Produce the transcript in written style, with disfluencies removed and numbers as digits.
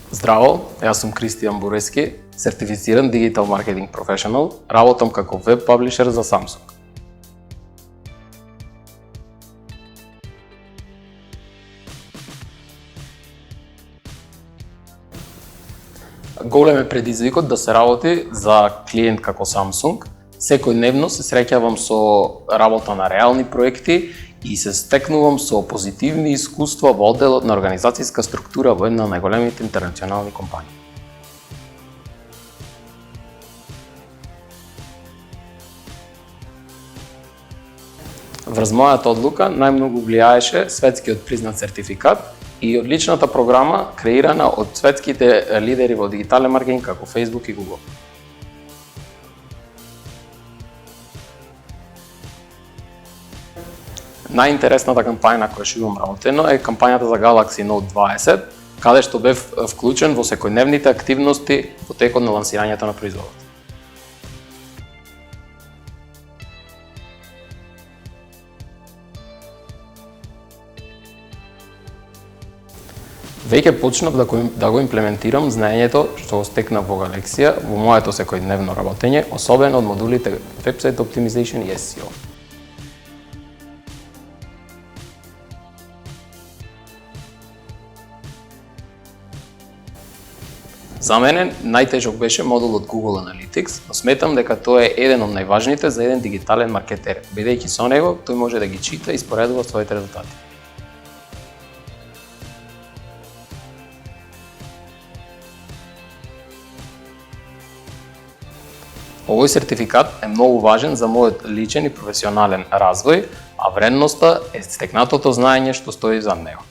Здраво, јас сум Кристијан Бурески, сертифициран Digital Marketing Professional, работам како веб паблишер за Samsung. Голем е предизвикот да се работи за клиент како Samsung. Секојдневно се среќавам со работа на реални проекти и се стекнувам со позитивни искуства во одделот на организацијска структура во една од најголемите интернационални компании. Врз мојата одлука најмногу влијаеше светскиот признат сертификат и одличната програма креирана од светските лидери во дигитален маркетинг како Facebook и Google. Најинтересната кампања на која што имам работено е кампањата за Galaxy Note 20, каде што бев вклучен во секојдневните активности во текот на лансирањето на производот. Веќе почнав да го имплементирам знаењето што го стекнав во Galaxy во моето секојдневно работење, особено од модулите Website Optimization и SEO. За мене најтежок беше модулот Google Analytics, но сметам дека тоа е еден од најважните за еден дигитален маркетер, бидејќи со него тој може да ги чита и споредува своите резултати. Овој сертификат е многу важен за мојот личен и професионален развој, а вредноста е стекнатото знаење што стои зад него.